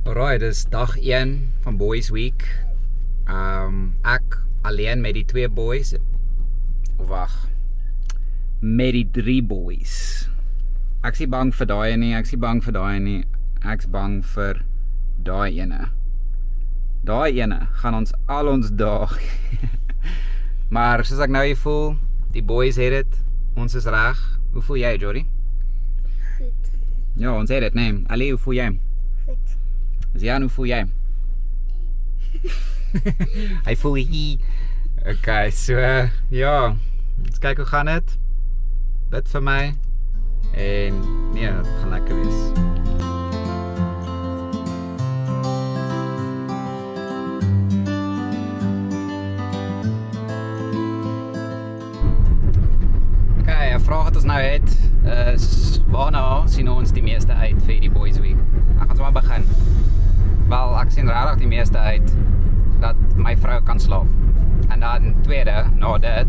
Alright, dis dag 1 van Boys Week. Ek alleen met die 2 boys. Wag. Met die 3 boys. Ek's nie bang vir daai nie, ek's bang vir daai ene. Daai ene gaan ons al ons daag. Maar soos ek nou hier voel, die boys het dit. Ons is reg. Hoe voel jy, Jody? Goed. Ja, ons het dit, nee. Ali, hoe voel jy? Goed. Zian, hoe voel jy? Hy voel hier. Okay, so ja, ons kyk hoe gaan dit. Bid vir my. En nee, dit gaan lekker wees. Okay, 'n vraag wat ons nou het is waarna sien ons die meeste uit vir die Boys Week? Ek gaan sommer begin. Wel, ek sien regtig die meeste uit dat my vrou kan slaap. En dan tweede, na dit,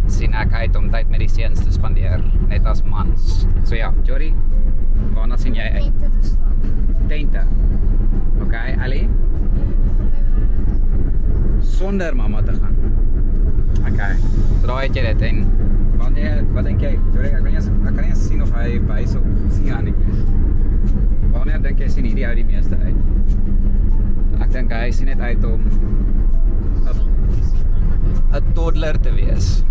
sien ek uit om tyd met die seuns te spandeer, net as mans. So ja, Jody, waarna sien jy uit? Tente te slaap. Tente. Okay, Ali? Sonder mamma te gaan. Okay, so daar het jy dit. En wat denk jy? Jody, ek kan nie eens sien of hy wys op sien aan nie. Wanneer dink jy sien hierdie ou die meeste uit? Ek dink hy sien net uit om 'n toddler te wees.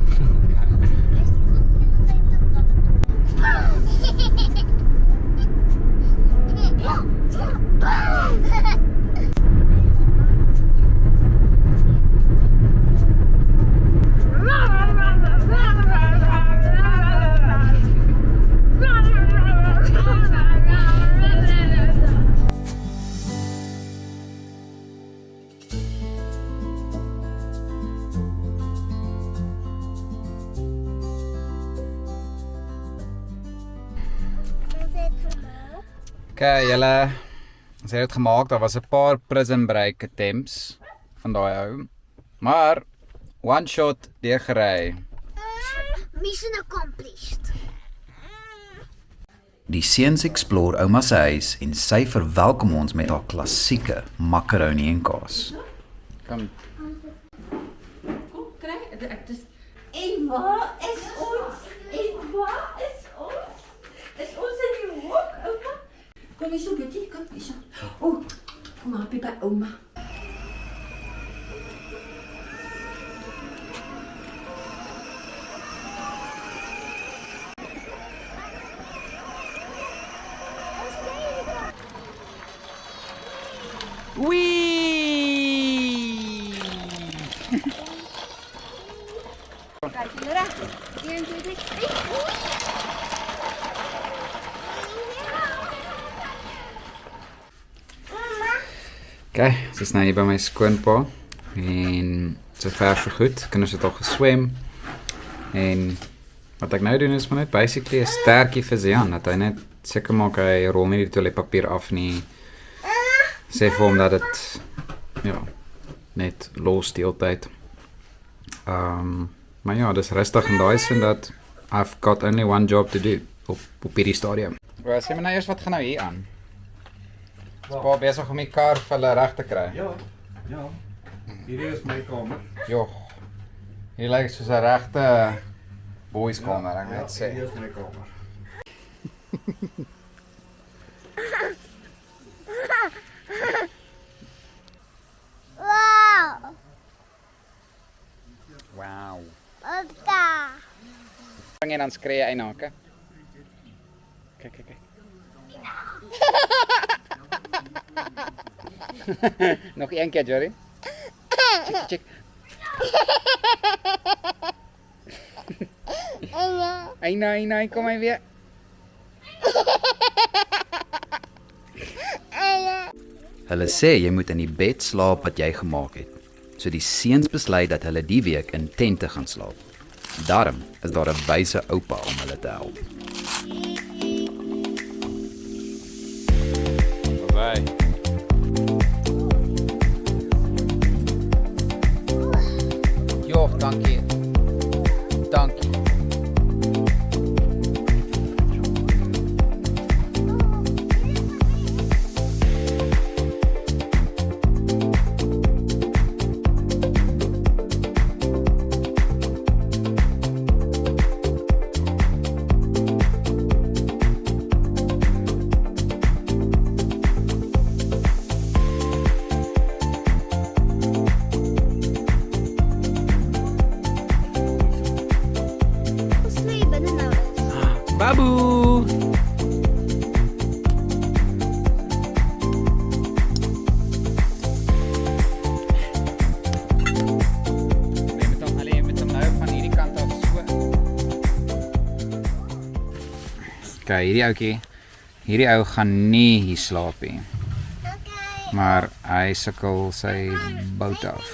Okay, julle, ons het dit gemaak, daar was 'n paar prison break attempts van daai ou. Maar one shot deurgery. Mission accomplished. Die seuns explore ouma se huis en sy verwelkom ons met haar klassieke macaroni en kaas. Kom. Kom, kry, ek dis. En waar is ons? En waar is ons? Is ons in die hoek, ouma? Kom hier so, Betty, kom hier so. Kom maar by ouma. Wee! Kijk, jullie recht. 1, 2, 3. Okay, ons is nou hier by my skoonpa. En sover so goed. Kinders het al geswem. En wat ek nou doen is maar net basically 'n sterkie vir Zian, dat hy net seker maak hy rol nie die toiletpapier af nie. Sê vir hom dat dit ja, net los die hele tyd. Maar ja, dis rustig in daai sin dat I've got only one job to do op hierdie stadium. Wel, sê my nou eers wat gaan nou hier aan? Is pa besig om die kar vir hulle reg te kry? Ja. Hierdie is my kamer. Jo. Hier lyk soos 'n regte boys kamer, ek net sê. Hierdie is my kamer. Wow. Wow. Opda. Bring jy dan skree jy eina, okay? Kyk. Nog een keer, Jory. Check. Eina, kom maar weer. Hulle sê jy moet in die bed slaap wat jy gemaak het. So die seuns besluit dat hulle die week in tente gaan slaap. Daarom is daar 'n wyse oupa om hulle te help. Bye. Jo, dankie. Okay, hierdie ou gaan nie hier slaap nie. Maar hy sukkel sy bout af.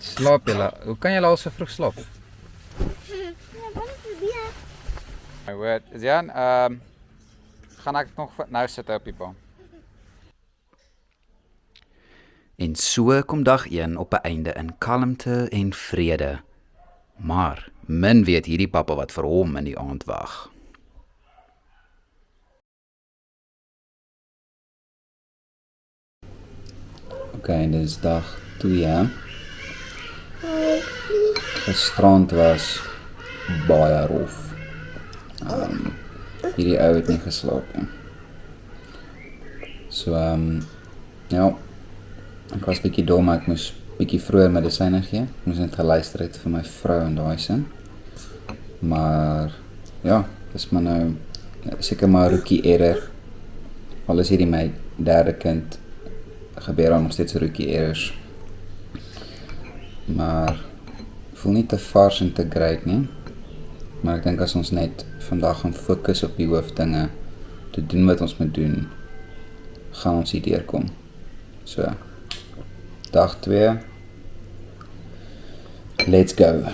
Slaap julle. Hoe kan julle al so vroeg slaap? My word. Jan, gaan ek nog nou sit op die bank. En so kom dag 1 op 'n einde in kalmte en vrede. Maar min weet hierdie pappa wat vir hom in die aand wag. Okay, dis dag 2. Gisterand was baie rof. Hierdie ou het nie geslaap nie. So, ja, ek was bietjie dom, ek moes bietjie vroeër medisyne gee. Ek moes net geluister het vir my vrou in daai sin. Maar, ja, dis maar nou, seker maar rookie error. Al is hierdie my derde kind, gebeur daar nog steeds rookie errors. Maar, voel nie te vars en te great nie. Maar ek dink as ons net vandag gaan fokus op die hoofdinge, te doen wat ons moet doen, gaan ons hier deurkom. So, dag 2, let's go.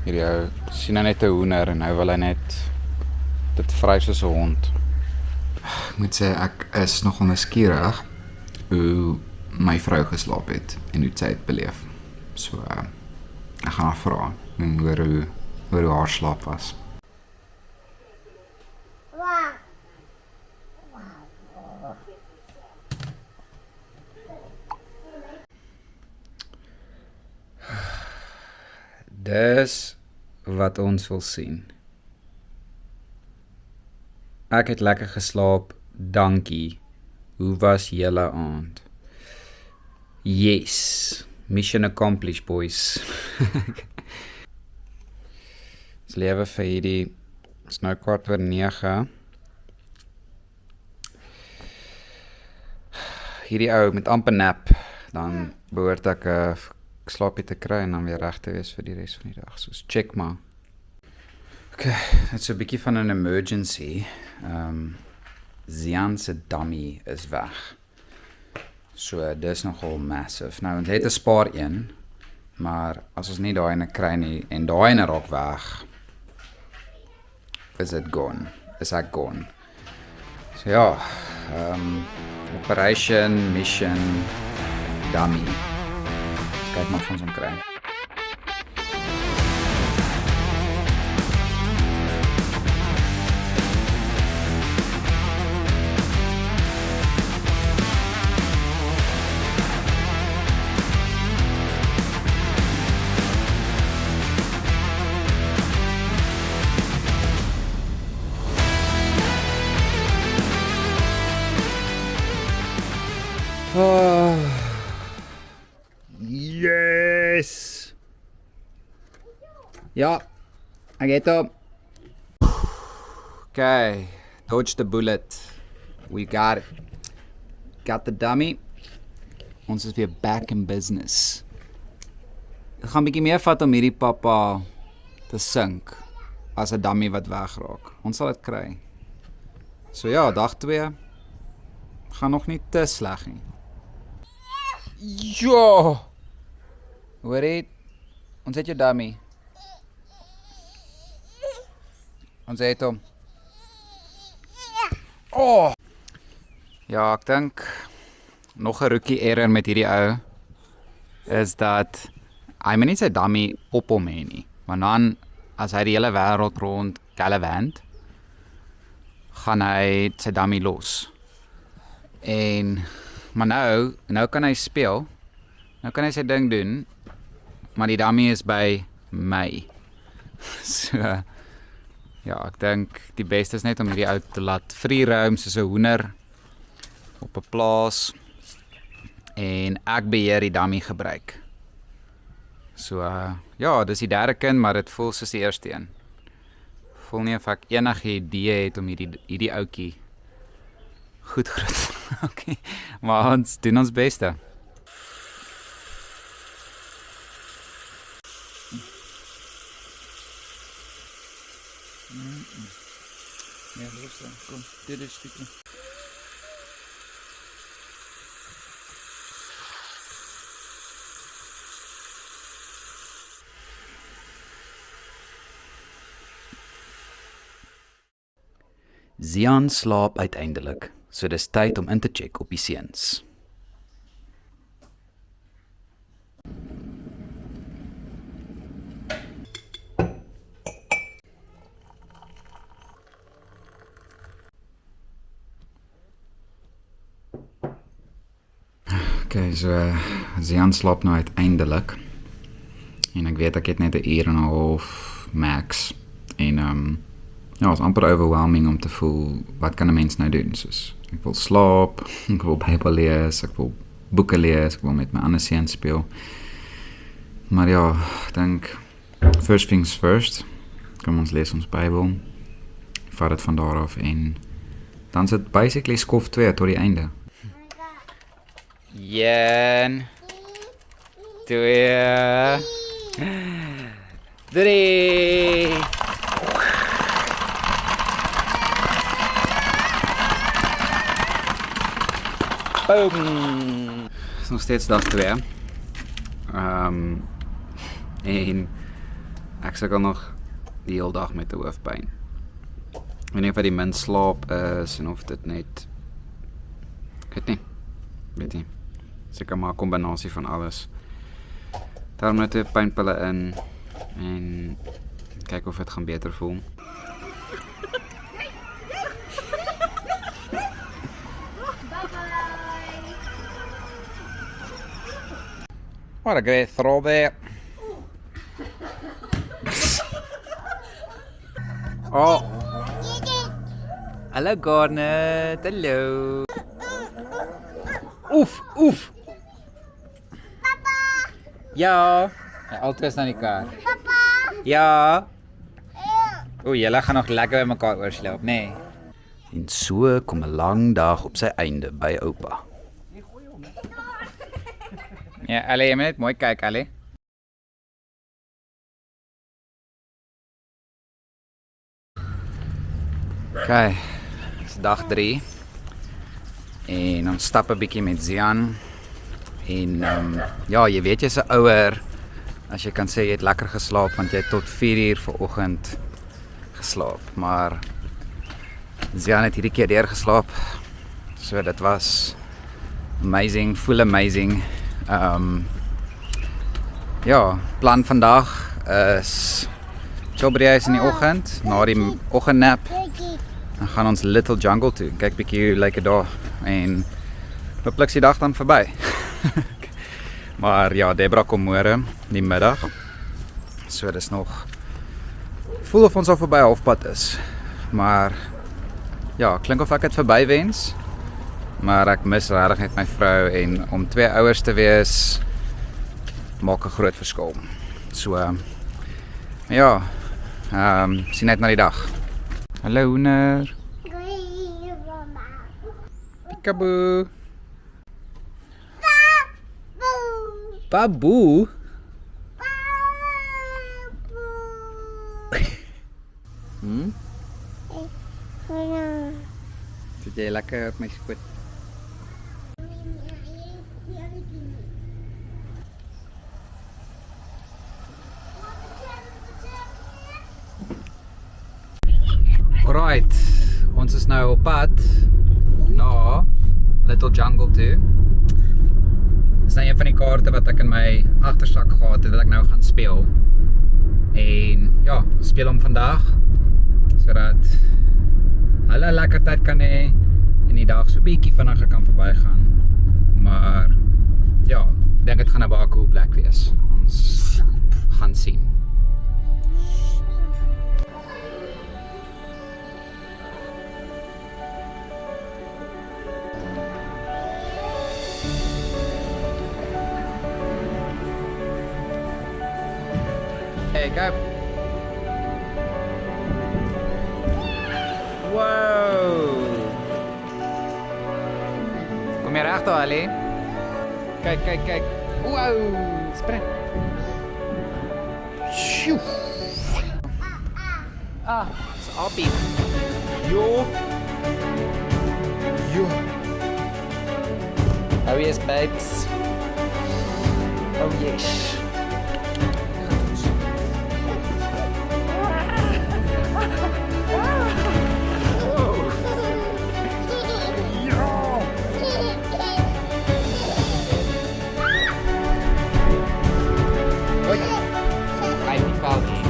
Hierdie ou sien nou net 'n hoender en nou wil hy net dit vry soos 'n hond. Ek moet sê, ek is nogal nuuskierig hoe my vrou geslaap het en hoe sy het beleef. So, ek gaan haar vra en hoor hoe haar slaap was. Dis wat ons wil sien. Ek het lekker geslaap, dankie. Hoe was julle aand? Yes, mission accomplished, boys. Ons lewe vir hierdie, is nou 8:45. Hierdie ou met amper nap, dan behoort ek 'n slaapie te kry en dan weer reg te wees vir die res van die dag. So check maar. Okay, dit is 'n bietjie van 'n emergency. Zian se dummy is weg. So dis nogal massive. Nou, ons het 'n spaar een, maar as ons nie daai ene kry nie en daai ene raak weg, is dit gone. Is ek gone. So ja, operation, mission, dummy. Kyk maar of ons hom kry. Yes! Ja, ek het hom. Okay, dodge the bullet. We got it. Got the dummy. Ons is weer back in business. Dit gaan bietjie meer vat om hierdie pappa te sink as 'n dummy wat wegraak. Ons sal dit kry. So ja, dag 2 gaan nog nie te sleg nie. Ja! Hoor het, ons het jou dummy. Ons het hom. Oh! Ja, ek dink nog 'n rookie error met hierdie ou is dat hy moet nie sy dummy op hom hê nie. Want dan, as hy die hele wêreld rond gallivant, gaan hy sy dummy los. Maar nou kan hy speel. Nou kan hy sy ding doen, maar die dummy is by my. So, ja, ek dink die beste is net om hierdie ou te laat free roam soos 'n hoender op 'n plaas en ek beheer die dummy gebruik. So, ja, dis die derde kind, maar dit voel soos die eerste een. Voel nie of ek enige idee het om hierdie ouetjie goed groot. Okay, maar ons doen ons beste. Nee, rustig. Kom, dit stukje. Zian slaap uiteindelik, so dis tyd om in te check op die seuns. Okay, so Zian slaap nou uiteindelik. En ek weet ek het net 'n uur en 'n half max. En ja, het is amper overwhelming om te voel, wat kan 'n mens nou doen? Soos, ek wil slaap, ek wil Bybel lees, ek wil boeke lees, ek wil met my ander seuns speel. Maar ja, ek dink, first things first, kom ons lees ons Bybel, vat het van daar af en dan is het basically skof 2 tot die einde. 1, 2, 3. Boom! Het is nog steeds dag 2. En ek sukkel nog die hele dag met die hoofpyn. Ek weet nie of dit die min slaap is en of dit net, ek weet nie. Seker maar 'n kombinasie van alles. Daarom net 'n pynpille in en kyk of dit gaan beter voel. What a great throw there. Oh. Hallo Garnet, hallo. Oef, oef. Papa. Ja. Altyd is aan die kar. Papa. Ja. Oei, julle gaan nog lekker by mekaar oorslaap, nê? Nee. En so kom 'n lang dag op sy einde by oupa. Ja, Ali, jy moet net mooi kyk, Ali. Okay, dit is dag 3. En ons stap 'n bietjie met Zian. En ja, jy weet jy's 'n ouer as jy kan sê jy het lekker geslaap want jy het tot 4 uur vanoggend geslaap, maar Zian het hierdie keer deurgeslaap. So dit was amazing, full amazing. Ja, plan vandag is chill by die huis in die oggend, na die oggendnap. Dan gaan ons Little Jungle toe, kyk bietjie hoe lyk dit daar en hopelik is die dag dan verby. Maar ja, Debra kom môre die middag. So dis nog voel of ons al verby halfpad is. Maar ja, klink of ek dit verby wens. Maar ek mis regtig net my vrou en om 2 ouers te wees maak 'n groot verskil. So ja, sien net na die dag. Hallo hoender. Peekaboo. Baboe. Zit jij lekker op mijn schoot? Alright, ons is nou op pad na Little Jungle toe. Dis nou een van die kaarte wat ek in my agtersak gehad het wat ek nou gaan speel. En ja, speel hom vandag sodat hulle lekker tyd kan hê en die dag so bietjie vinniger kan verbygaan. Maar ja, ek dink dit gaan 'n baie cool plek wees. Ons gaan sien. Hey, go. Wow. Kom je recht, Ali? Kijk, kijk, kijk. Wow. Spring. Sjoef. Ah, het is Abby. Jo. Jo. Oh yes, babes. Oh yes. Hy het nie val nie.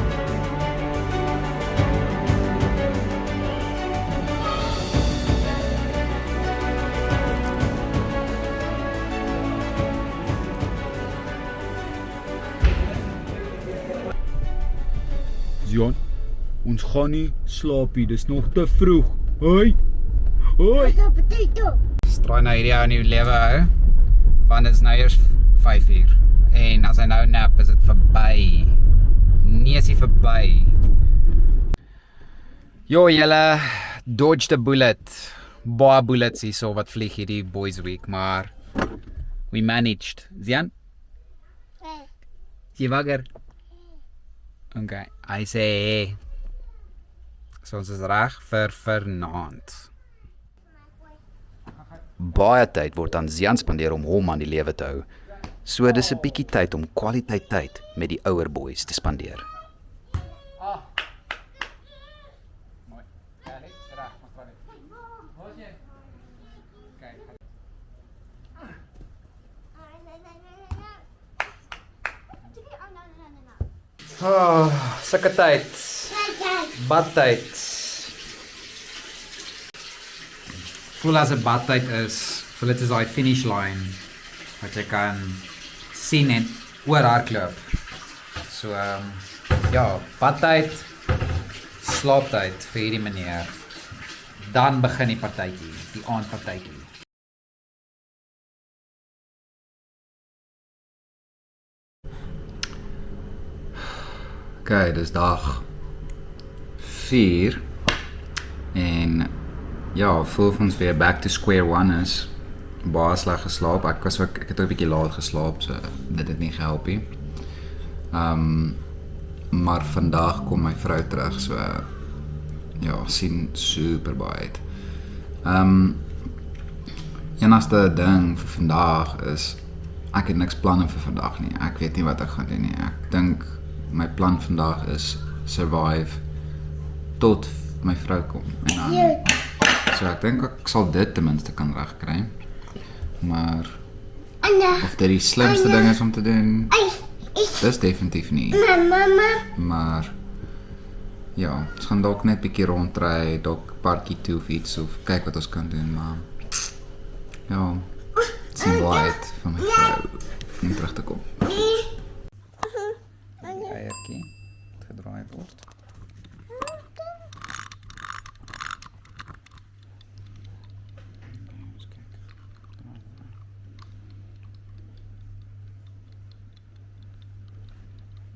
Jan, ons gaan nie slaap nie, dis nog te vroeg. Hoi. Hoi. Straai nou hierdie ou in die lewe hou. Want dit is nou eers 5 uur. En as hy nou nap, is dit verby. Nee, is hy verby. Jo, julle dodged a bullet. Baie bullets hierso wat vlieg hierdie boys week, maar we managed. Zian? Jy wakker? Okay, hy sê so ons is reg vir vanaand. Baie tyd word aan Zian spandeer om hom aan die lewe te hou. So dis 'n bietjie tyd om kwaliteit tyd met die ouer boys te spandeer. Sulke tyd. Badtyd. Voel as 'n badtyd is, voel dit is daai finish line wat jy kan sien en oor hardloop. So ja, badtyd, slaaptyd vir hierdie meneer. Dan begin die partytjie, die aandpartytjie. Okay, dis dag 4 en ja, voel vir ons weer back to square one is. Baie sleg geslaap. Ek het ook 'n bietjie laat geslaap, so dit het nie gehelp nie. Maar vandag kom my vrou terug, so ja, sien super baie uit. Enigste ding vir vandag is ek het niks planne vir vandag nie. Ek weet nie wat ek gaan doen nie. Ek dink my plan vandag is survive tot my vrou kom. En dan, so ek dink ek sal dit ten minste kan regkry. Maar of dit die slimste ding is om te doen, dis definitief nie. Maar ja, ons gaan dalk net bietjie rondry, dalk parkie toe of iets of kyk wat ons kan doen, maar ja, sien baie uit van my vrou om terug te kom. Eiertjie wat gedraai word.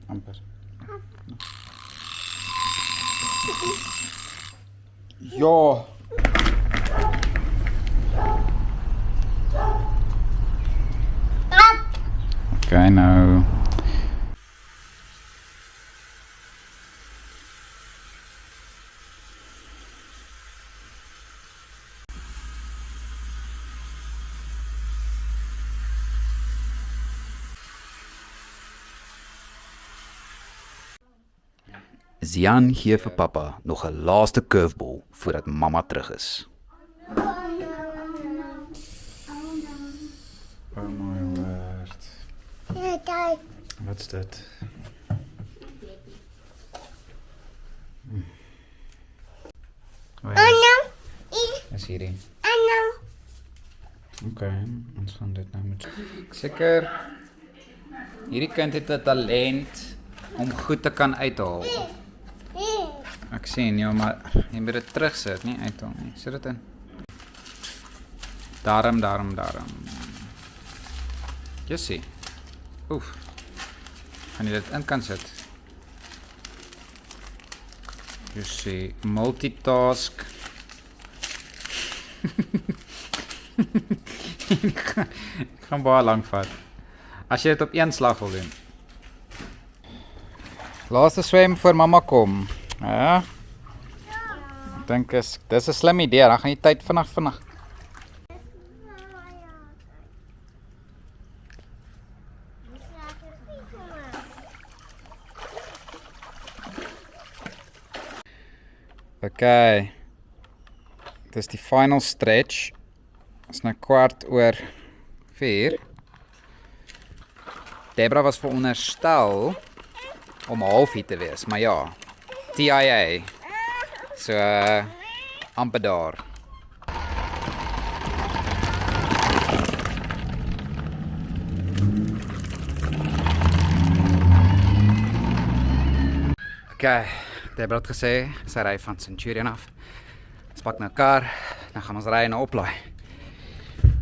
Amper. Ja. Okay, nou. Zian gee vir pappa nog 'n laaste curveball voordat mamma terug is. Oh my word. Wat's dit? Is hierdie. Okay, ons gaan dit nou met Seker hierdie kind het 'n talent om goed te kan uithaal. Ek sien, ja, maar jy moet dit terugsit, nie uithaal nie. Sit dit in. Daarom. Jessie. Oef. Gaan jy dit in kan sit? Jessie, multitask. Ek gaan baie lank vat. As jy dit op een slag wil doen. Laaste swem voor mamma kom. Ja? dink dis 'n slim idee, dan gaan jy tyd vinnig. Okay. Dis die final stretch. Is nou 4:15. Debra was veronderstel om 0:30 te wees, maar ja, TIA. So amper daar. Okay, Debra het gesê sy ry van Centurion af. Ons pak nou 'n kar, dan gaan ons ry en oplaai.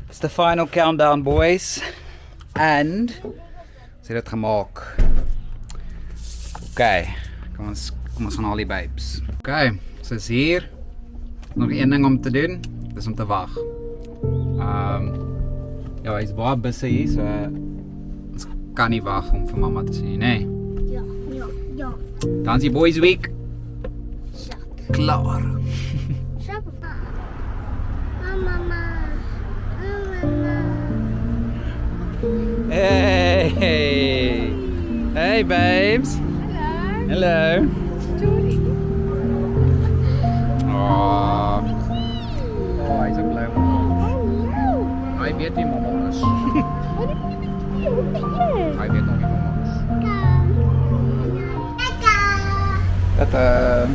It's the final countdown, boys. And ons het dit gemaak. Okay, kom ons gaan al die babes. Okay, so is hier. Nog een ding om te doen, dis om te wag. Ja, hy's baie busy hier, so ons kan nie wag om vir mamma te sien, nee. Ja. Dansie Boys Week. Shut. Klaar. Shut up. Mama. Hey babes. Hello. Oh, hy's ook bly. Hy weet wie mamma is. Hy weet nog wie mamma is. Tata.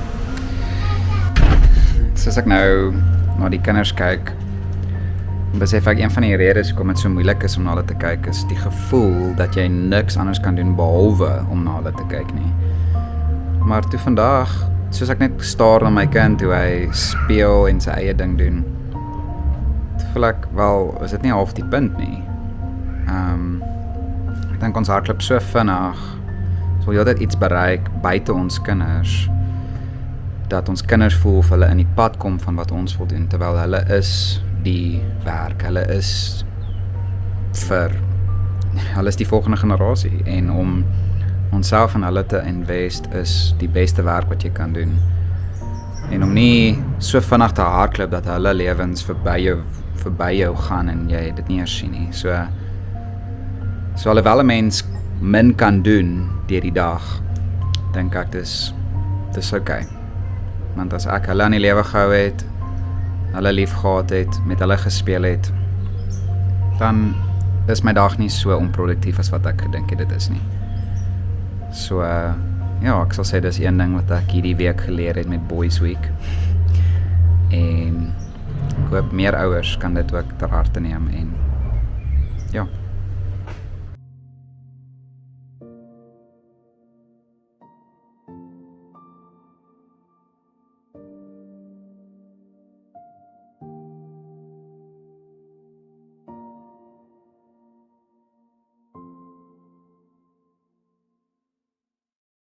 Soos ek nou na die kinders kyk, besef ek een van die redes hoekom dit so moeilik is om na hulle te kyk is die gevoel dat jy niks anders kan doen behalwe om na hulle te kyk nie. Maar toe vandag, soos ek net staar na my kind hoe hy speel en sy eie ding doen, toe voel ek wel, is dit nie half die punt nie. Ek dink ons hardloop so vinnig, ons wil altyd iets bereik buite ons kinders, dat ons kinders voel of hulle in die pad kom van wat ons wil doen, terwyl hulle is die werk, hulle is die volgende generasie en om onsself en hulle te invest is die beste werk wat jy kan doen. En om nie so vinnig te hardloop dat hulle lewens verby jou gaan en jy dit nie eers sien nie. So alhoewel 'n mens min kan doen deur die dag, dink ek dis okay. Want as ek hulle in die lewe gehou het, hulle lief gehad het, met hulle gespeel het, dan is my dag nie so onproduktief as wat ek gedink het dit is nie. So ja, ek sal sê dis een ding wat ek hierdie week geleer het met Boys Week. En ek hoop meer ouers kan dit ook ter harte neem en ja,